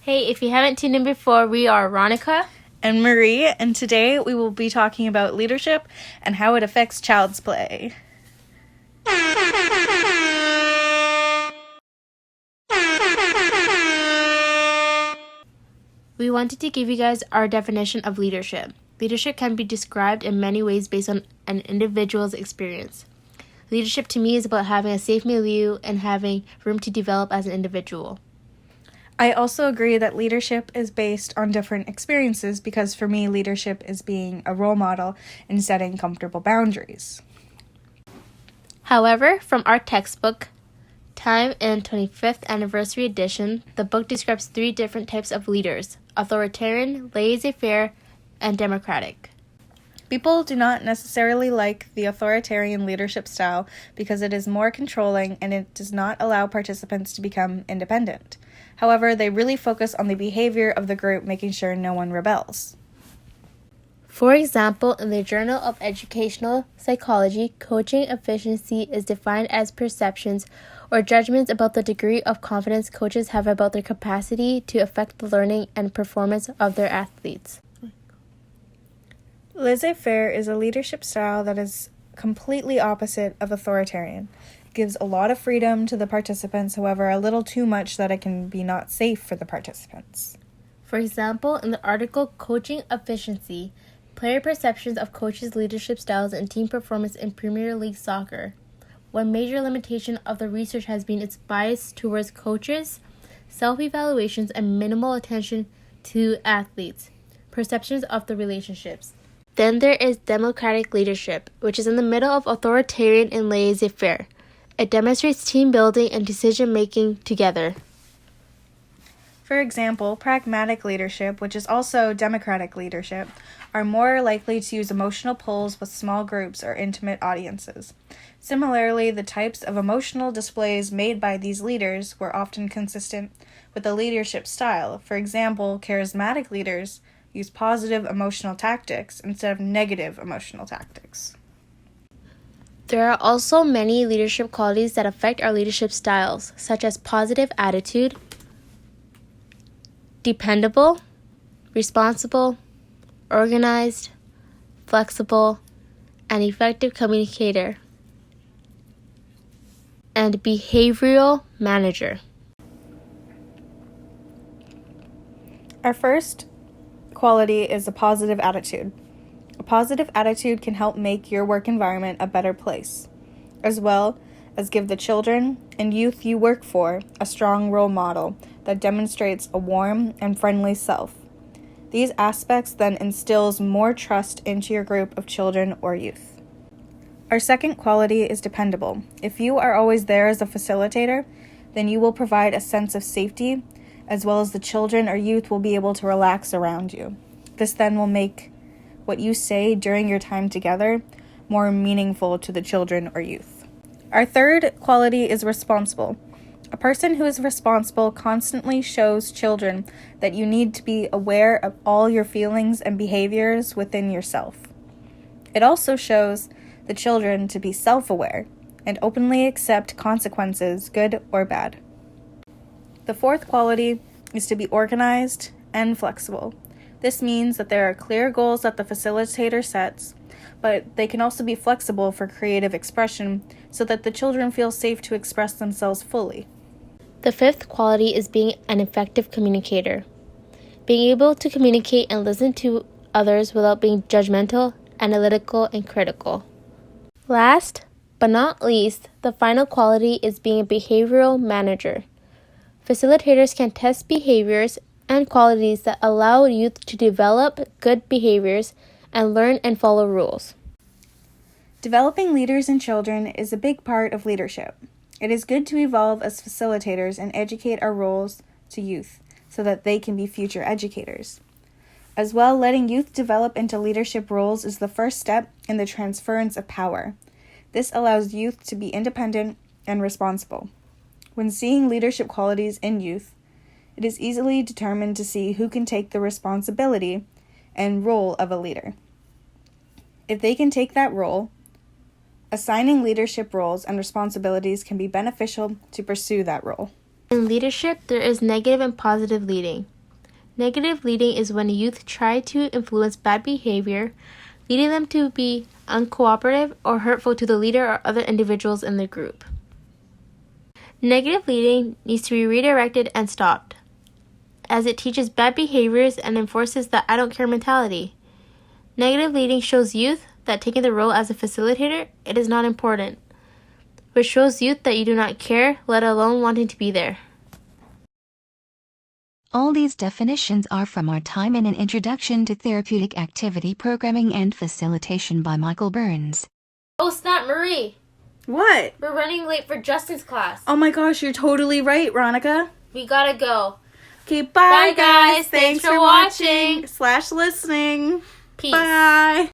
Hey, if you haven't tuned in before, we are Ronica and Marie, and today we will be talking about leadership and how it affects child's play. We wanted to give you guys our definition of leadership. Leadership can be described in many ways based on an individual's experience. Leadership to me is about having a safe milieu and having room to develop as an individual. I also agree that leadership is based on different experiences because for me, leadership is being a role model and setting comfortable boundaries. However, from our textbook, Time and 25th Anniversary Edition, the book describes 3 different types of leaders: authoritarian, laissez-faire, and democratic. People do not necessarily like the authoritarian leadership style because it is more controlling and it does not allow participants to become independent. However, they really focus on the behavior of the group, making sure no one rebels. For example, in the Journal of Educational Psychology, coaching efficiency is defined as perceptions or judgments about the degree of confidence coaches have about their capacity to affect the learning and performance of their athletes. Laissez-faire is a leadership style that is completely opposite of authoritarian. It gives a lot of freedom to the participants, however, a little too much that it can be not safe for the participants. For example, in the article Coaching Efficiency, Player Perceptions of Coaches' Leadership Styles and Team Performance in Premier League Soccer. One major limitation of the research has been its bias towards coaches, self-evaluations, and minimal attention to athletes' perceptions of the relationships. Then there is democratic leadership, which is in the middle of authoritarian and laissez-faire. It demonstrates team building and decision-making together. For example, pragmatic leadership, which is also democratic leadership, are more likely to use emotional pulls with small groups or intimate audiences. Similarly, the types of emotional displays made by these leaders were often consistent with the leadership style. For example, charismatic leaders use positive emotional tactics instead of negative emotional tactics. There are also many leadership qualities that affect our leadership styles, such as positive attitude, dependable, responsible, organized, flexible, and effective communicator, and behavioral manager. Our first quality is a positive attitude. A positive attitude can help make your work environment a better place, as well as give the children and youth you work for a strong role model that demonstrates a warm and friendly self. These aspects then instills more trust into your group of children or youth. Our second quality is dependable. If you are always there as a facilitator, then you will provide a sense of safety, as well as the children or youth will be able to relax around you. This then will make what you say during your time together more meaningful to the children or youth. Our third quality is responsible. A person who is responsible constantly shows children that you need to be aware of all your feelings and behaviors within yourself. It also shows the children to be self-aware and openly accept consequences, good or bad. The fourth quality is to be organized and flexible. This means that there are clear goals that the facilitator sets, but they can also be flexible for creative expression so that the children feel safe to express themselves fully. The fifth quality is being an effective communicator. Being able to communicate and listen to others without being judgmental, analytical, and critical. Last but not least, the final quality is being a behavioral manager. Facilitators can test behaviors and qualities that allow youth to develop good behaviors and learn and follow rules. Developing leaders in children is a big part of leadership. It is good to evolve as facilitators and educate our roles to youth so that they can be future educators. As well, letting youth develop into leadership roles is the first step in the transference of power. This allows youth to be independent and responsible. When seeing leadership qualities in youth, it is easily determined to see who can take the responsibility and role of a leader. If they can take that role, assigning leadership roles and responsibilities can be beneficial to pursue that role. In leadership, there is negative and positive leading. Negative leading is when youth try to influence bad behavior, leading them to be uncooperative or hurtful to the leader or other individuals in the group. Negative leading needs to be redirected and stopped, as it teaches bad behaviors and enforces the I don't care mentality. Negative leading shows youth that taking the role as a facilitator, it is not important, which shows youth that you do not care, let alone wanting to be there. All these definitions are from our time in an Introduction to Therapeutic Activity Programming and Facilitation by Michael Burns. Oh snap, Marie! What? We're running late for Justin's class. Oh my gosh, you're totally right, Ronica. We gotta go. Okay, bye Bye, guys. Thanks Thanks for for watching. watching / listening. Peace. Bye.